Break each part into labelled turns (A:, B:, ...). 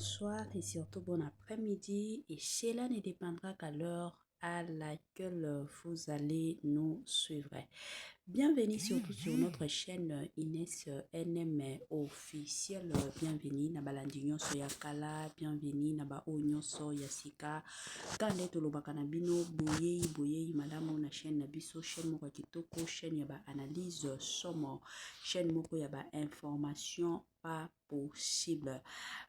A: bonsoir et surtout bon après-midi. Et cela ne dépendra qu'à l'heure à laquelle vous allez nous suivre. Bienvenue surtout sur notre chaîne Inès NM officiel. Bienvenue na balandinyo soyakala. Bienvenue na ba onyo soyasika. Kande tolobaka na bino boyei madame na chaîne na biso chaîne moko kitoko chaîne ya ba analyse somo chaîne moko ya ba information pas possible.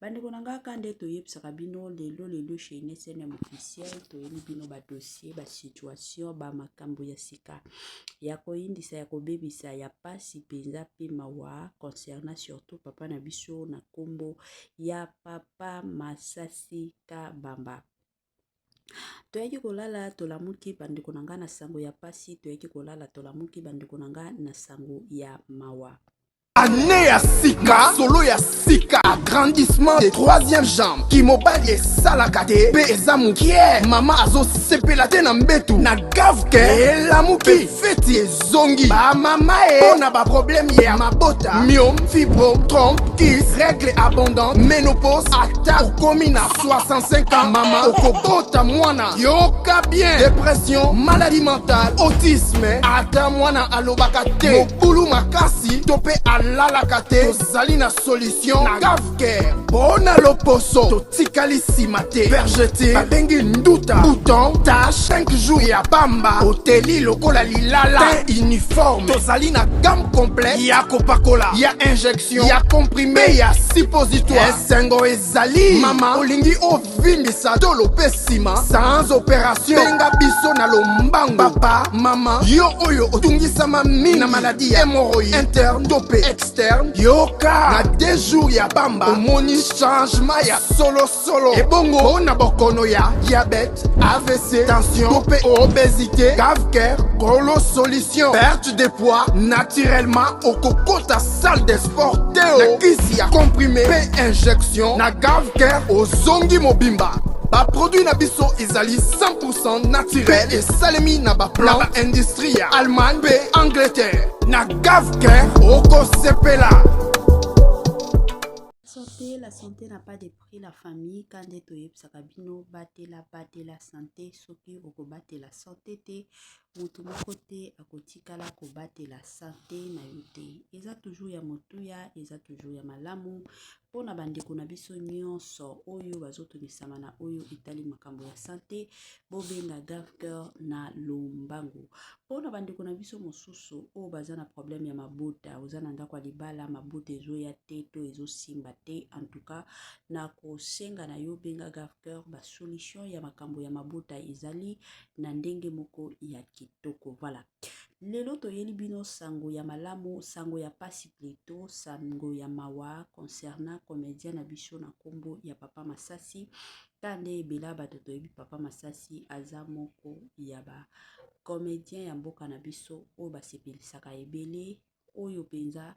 A: Bandeko nanga kande toyebisaka bino lelo chez Inès NM officiel toyebi bino ba dossier ba situation ba makambo ya sika ya koyindisa ya kobebisa ya pasi penza pe mawa concernant surtout papa na biso na kombo ya papa Masasi Kabamba. Toyaki kolala tolamuki bandeko nanga na sango ya pasi toyaki kolala tolamuki bandeko nanga na sango ya mawa.
B: Année ya sika, solo ya sika, agrandissement des troisième jambes, Kimobali esalaka pe eza mukie, mama azo sepela te na mbetu, na gavke, elamuki, feti ezongi, ba mama na ba problème ya mabota, myome, fibrome, trompe, kiss, règle abondante, ménopause, ata okomi na 65 ans, mama okobota mwana, yoka bien, dépression, maladie mentale, autisme, ata mwana alobaka te, mobulu makasi, tope alalaka te, tozali na solution na gavke, bona loposo, totikali sima te, vergete, babengi nduta, bouton, tache, 5 jours ya bamba, oteli lokola lilala, teint uniforme, tozali na gamme complète, ya kopakola, ya injection, ya comprimé, ya suppositoire, esengo ezali, mama, olingi ovindisa tolo pe sima, sans opération, benga biso na lombangu, papa, mama, yo oyo otungisama mingi, na maladie ya hémorroïde, interne, tope externe, yoka, na 2 jours ya bamba, omoni changement ya solo, ebongo, bona bokono ya diabète, AVC, tension, tope obésité, gavker, golo solution, perte de poids, naturellement, okokota salle de sport, teo, na kisi ya comprimé, pe injection, na gavker, ozongi mobimba. Ba produit na biso ezali 100% naturel et salemi na ba plan na ba industrie ya Allemagne pe Angleterre na gavker oko sepela.
A: La santé n'a pas de prix, la famille quand etoyeb sakabino batela santé soki oko batela santé te mutu moko te akotikala ko batela santé na yo te. Eza toujours ya motuya, eza toujours ya malamu pona bandeko na biso nyonso oyo bazotonisama na oyo etali makambo ya santé bobenga gavker na lombangu. Pona bandeko na biso mosusu oyo baza na problème ya mabota, oza na ndako ya libala mabota ezoya te to ezosimba te, en tout cas na kosenga na yo benga gavker ba solution ya makambo ya mabota ezali na ndenge moko ya kitoko. Voilà. Lelo toyeli bino sango ya malamu, sango ya pasi plutôt, sango ya mawa concernant comédien na biso na kombo ya papa Masasi. Kande ebela bato toyebi papa Masasi aza moko ya ba comédien ya mboka na biso oyo basepelisaka ebele oyo penza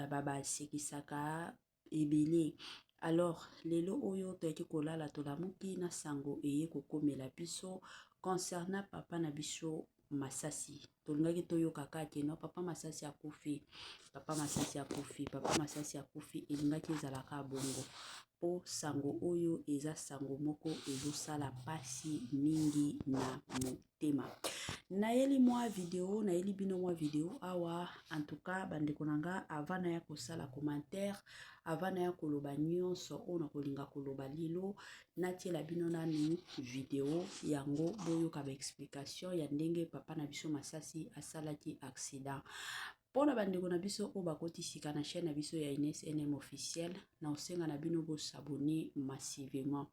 A: basekisaka ebele. Alors lelo oyo toyaki kolala tolamuki na sango eye kokomela biso concernant papa na biso Masasi. Tolingaki toyoka kake no papa Masasi akufi, papa Masasi akufi, papa Masasi akufi, elingaki ezalaka bongo po sango oyo eza sango moko ezosala pasi mingi na motema. Naeli mwa video, naeli bino mwa video awa, en tout cas bandeko nanga avant na ya kosala commentaire, avant na ya koloba nyonso ona kolinga koloba lilo, natiela bino nanu video yango boyoka ba explication ya ndenge papa na biso Masasi asalaki accident. Pona bandeko na biso o bakoti sika na chaîne na biso ya Inès NM officiel, na osenga na bino bo s'abonner massivement.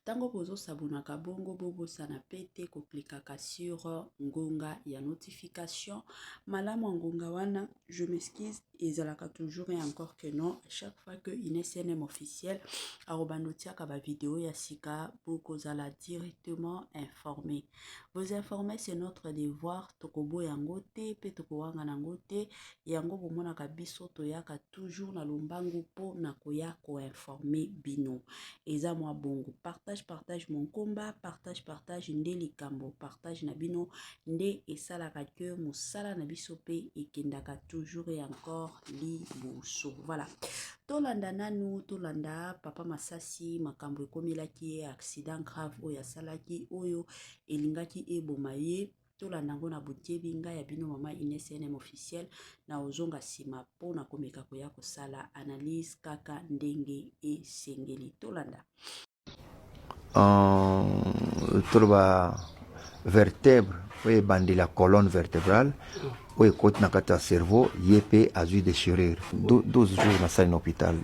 A: Tango bozo sabonaka bongo bobosa na pete ko klikaka sur ngonga ya notification. Malamu ngonga wana, je m'excuse, ezalaka toujours et encore que non, chaque fois que Inès NM officiel arobanotiaka ba vidéo ya sika boko zala directement informé. Vous informer c'est notre devoir, tokobo yango te pe tokowanga nango te, yango bomonaka biso toyaka toujours na lombangu po na koya ko informer bino. Eza mwa bongo. donc partage mon combat, partage nde likambo, partage na bino nde esalaka que mosala na biso pe ekendaka toujours et encore liboso. Voilà, tolanda nanu tolanda papa Masasi makambo ekomelaki accident grave oyo asalaki oyo elingaki eboma ye. Tolanda ngo na botebi ngai ya bino mama Ines NM officiel na ozonga sima pona komeka koya kosala analyse kaka ndenge esengeli. Tolanda
C: toloba vertèbre oyo ebandi la colonne vertébrale oyo ekoti na kati ya cerveau ye mpe azwi déchirure 12 jours nasali na hôpital.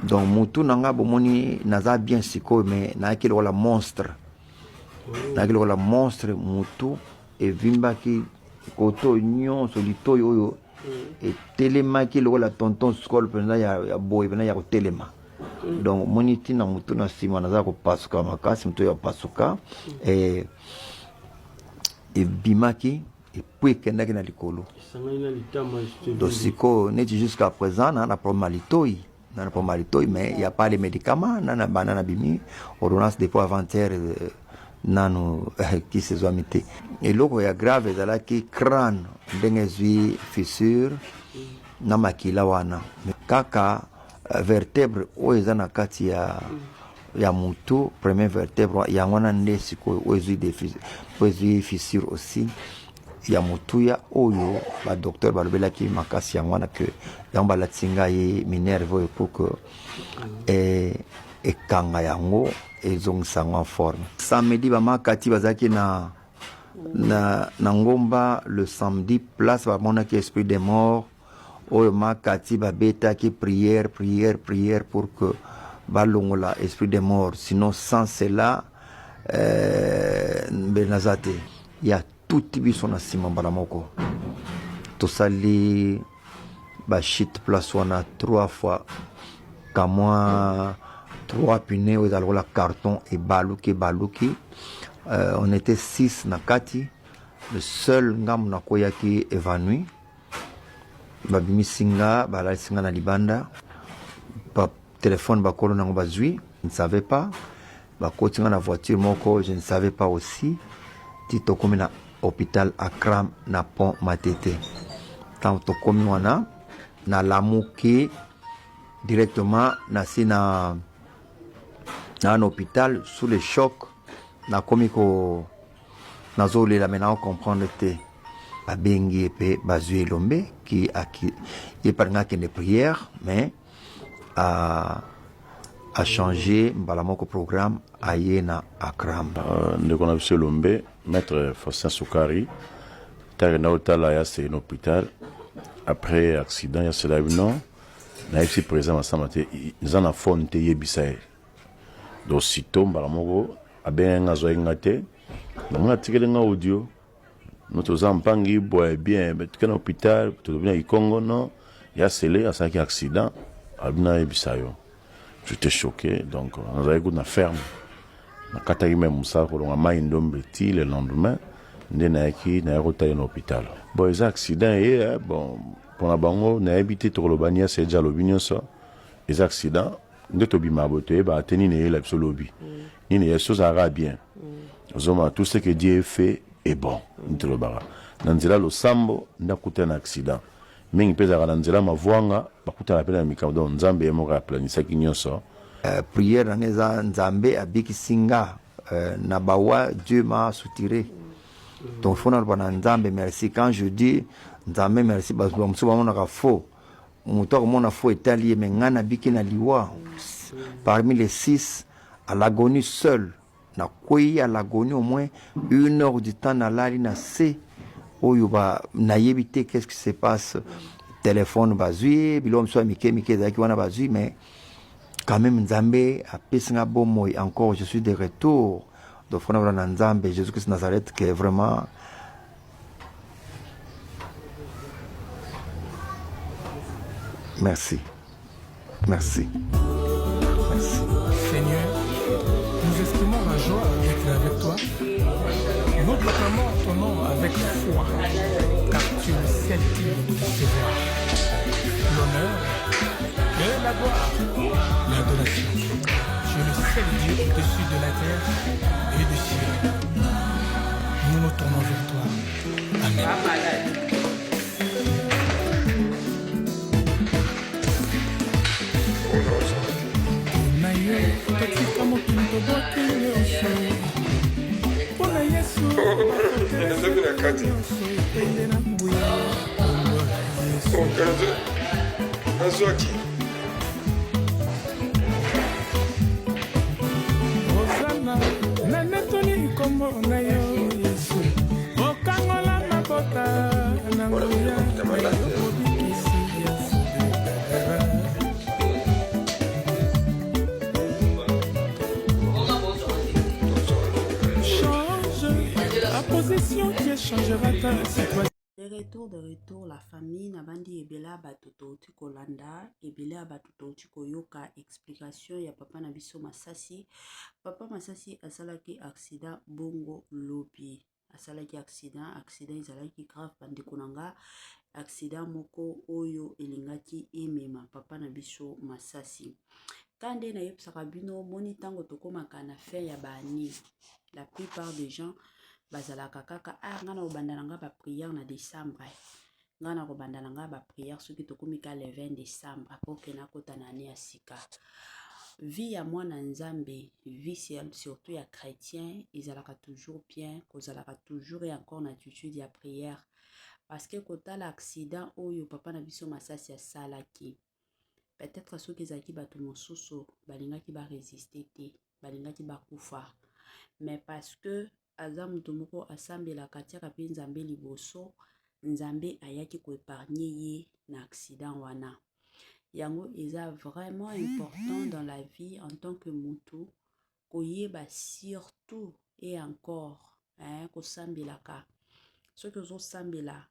C: Donc mutu na nga bomoni naza bien sikoyo me nayaki lokola monstre mutu evimbaki koto nyonso litoi oyo etelemaki lokola tonton skol mpenza ya boye mpenza ya kotelema. Donc moni ntina mutu na nsima naza kopasuka makasi mutu oyo apasuka ebimaki epuis ekendaki na likolo. Donc sikoyo neti jusqu'à présent na problème ya litoi mais il y a pas les médicaments nana banana bimi ordonnance depuis avant-hier nanu kisezwami te. Eloko ya grave ezalaki crâne ndenge ezwi fissure na makila wana kaka vertèbre oyo eza na kati ya mutu premier vertèbre yango wana nde sikoyo oyo ezwi fissure aussi ya mutuya oyo badocteur balobelaki makasi yango wana ke yango balatisi ngai minerve oyo pour que ekanga yango ezongisa yango en forme. Samedi bamakati bazalaki na ngomba le samedi place bamonaki esprit des morts oyo makati babetaki prière pour que balongola esprit des morts, sinon sans cela benaza te. Ya tuti biso na nsima mbala moko tosali bashit place wana 3 fois kamwa 3 pune oyo eza lokola carton ebaluki. On était 6 na kati, le seul ngamu nakoyaki évanoui babimisi nga balalisi nga na libanda téléphone bakolo nango bazwi, je ne savais pas. Bakoti nga na voiture moko, je ne savais pas aussi. Ti tokomi na hôpital Akram na pont Matete. Tant tokomi wana na lamuki directement nasi na un hôpital sous le choc na komi ko nazolela maintenant comprendre te babengi pe bazwi elombe qui eparanga kende prière mais a changé mbala moko programme aye na Akram.
D: Ndeko na biso elombe maître Faustin Soukari tare na otala ya c'est un hôpital après accident ya c'est là non na ici présent ensemble te nzana fonte yebisae do sito mbala moko abenga zo ngate na tikele nga audio notre zampangi boy bien mais tu na hôpital tu bien Congo non ya scellé à ça qui accident abna yebisayo. J'étais choqué donc on a eu une ferme na kataki même ça ko nga mai ndombe ti le lendemain ndena ki na rota en hôpital bon les accidents et bon pour la bango na habité to lobania c'est déjà l'opinion ça les accidents de to bima bote ba teni ne la lobby ni ne chose ara bien zoma tout ce que Dieu fait est bon ndelo bara nanzela lo sambo ndakuta na accident mingi peza kana nzela mavwanga bakuta la pena mikado nzambe yemo ka planisa kinyoso
C: prière ngeza nzambe abikisinga na bawa Dieu m'a soutiré donc fona bana nzambe merci quand je dis nzambe merci parce que mso bamona ka faux muto ko mona faux etali mais ngana biki na liwa parmi les 6 à l'agonie seul na koyi à l'agonie au moins 1 heure du temps na lali na c oyo ba na yebite qu'est-ce qui se passe téléphone bazui bilom so mike zaki wana bazui mais quand même nzambe a pesinga bomo encore je suis de retour de fona na nzambe Jésus Christ Nazareth qui est vraiment merci
E: Seigneur, nous exprimons la joie d'être avec toi. Nous proclamons ton nom avec foi, car tu es celle qui nous recevoir. L'honneur et la gloire, l'adoration. Je le sais. seul Dieu au-dessus de la terre et du ciel. Nous nous tournons vers toi. Amen. Na yo totika mokili tobwaki nyonso mpona yesu nyonso epende na nguya
F: nazwaki
E: ozana na netoli nkombo na yo yesu okangola mabota na nguya na yo kobikisi ya fudedadara. Position qui changera ta situation.
A: De retour, la famille n'a pas dit ebela batuto tiko landa, ebela batuto tiko yoka explication ya papa na biso Masasi. Papa Masasi asalaki accident bongo lobi. Asalaki accident izalaki grave bandeko nanga. Accident moko oyo elingaki emema papa na biso Masasi. Kande na yebsaka bino moni tango tokomaka na fin ya bani. La plupart des gens bazalaka kaka ngana kobanda nanga ba prière na décembre. Ngana kobanda nanga ba prière soki tokomika le 20 décembre apoke na kota na ane ya sika. Vie ya mwana nzambe, vie surtout ya chrétien, ezalaka toujours bien, kozalaka toujours et encore na attitude ya prière. Parce que kota l'accident oyo papa na biso Masasi ya salaki. Peut-être soki ezaki bato mosusu balingaki ba résister te, balingaki ba kufa. Mais parce que aza mutu moko asambela katiaka pe nzambe liboso, nzambe ayaki ko épargner ye na accident wana. Yango eza vraiment important dans la vie en tant que mutu koyeba surtout et encore ko sambelaka. Ce que zo sambela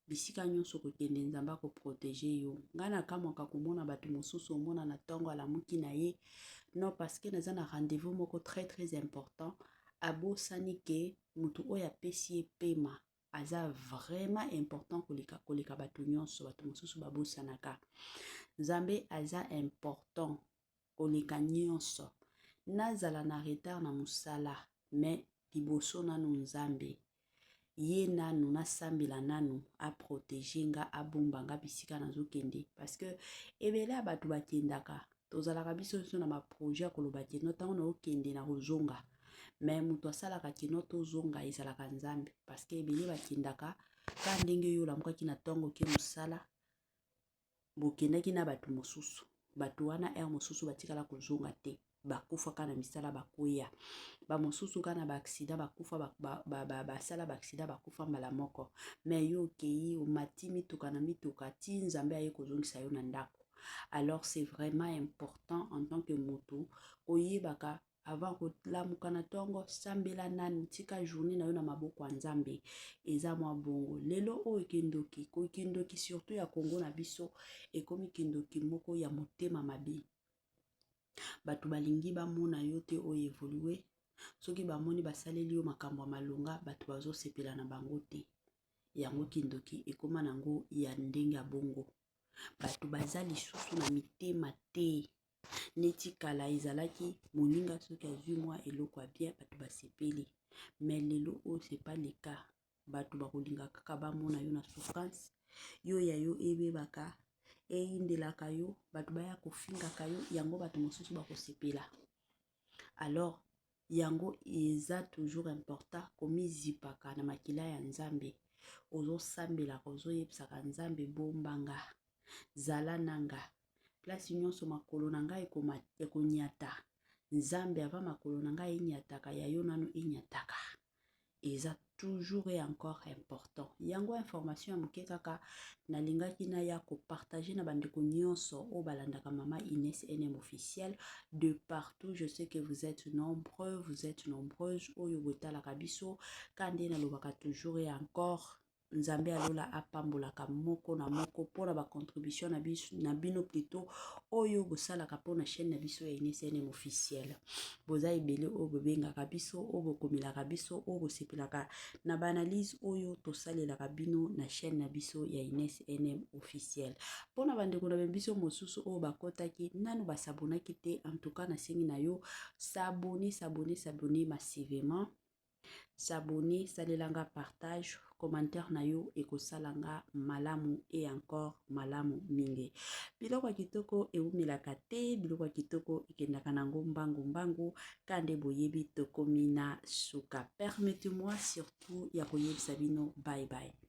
A: bisika nyonso kokende nzambe ko protéger yo. Ngana kamwaka komona bato mosusu omona na tongo ala muki na ye. Non parce que naza na rendez-vous moko très important. Abo sanike mutu oya pesi pema aza vraiment important koleka bato nyonso bato mosusu babo sanaka. Nzambe aza important koleka nyonso. Nazala na retard na musala mais liboso nanu nzambe. Ye nanu nasambela nanu a protéger nga abomba nga bisika nazokende parce que ebele bato bakendaka tozalaka biso na ma projet koloba keno tango na okende na kozonga. Mais mutu asalaka kino tozonga ezalaka nzambe parce que ebele bakendaka ka ndenge yo lamukaki na tongo ke musala bokendaki na bato mosusu bato wana mosusu batikala kozonga te bakufa kana misala bakoya ba mosusu kana ba accident bakufa basala ba accident bakufa mbala moko mais yo kei omati mituka na mituka ti nzambe aye kozongisa yo na ndako. Alors c'est vraiment important en tant que mutu oyebaka avant kolamuka na tongo sambela nanu tika journée na yo na maboko ya nzambe eza mwa bongo. Lelo oyo kindoki surtout ya Congo na biso ekomi kindoki moko ya motema mabe. Bato balingi bamona yo te oyo évoluer soki bamoni basaleli yo makambo ya malonga bato bazosepela na bango te. Yango kindoki ekoma nango ya ndenge ya bongo. Bato baza lisusu na mitema te. Neti kala ezalaki moninga soki azwi mwa eloko ya bien bato basepeli. Mais lelo o c'est pas le cas. Bato bakolinga kaka bamona yo na souffrance. Yo ya yo ebebaka eindelaka yo bato baya kofingaka yo yango bato mosusu bakosepela. Alors yango eza toujours important komizipaka na makila ya nzambe. Ozo sambela ozo yebsaka nzambe bombanga zala nanga. Place nyonso makolo na ngai ekonyata. Nzambe ava makolo na ngai enyataka ya yo nanu enyataka. Eza toujours et encore important. Yango information ya muke kaka nalingaki na ya ko partager na bandeko nyonso o balandaka mama Ines NM officiel de partout. Je sais que vous êtes nombreuses oyo botalaka biso kande na lobaka toujours et encore nzambe alola apambolaka moko na moko pona ba contribution na bino plutôt oyo bosalaka pona chaîne na biso ya INSNM officiel. Boza ebele o bobengaka biso o bokomelaka biso o bosepelaka na ba analyse oyo tosalelaka bino na chaîne na biso ya INSNM officiel. Pona bandeko na biso mosusu o bakotaki nanu basabonaki te, en tout cas na sengi na yo s'abonner massivement. S'abonner, salelanga partage, commentaire na yo ekosalanga malamu et encore malamu mingi. Biloko kitoko eumelaka te, biloko kitoko ikendaka nango mbangu kande boyebi tokomina suka. Permettez-moi surtout ya koyebisa bino bye bye.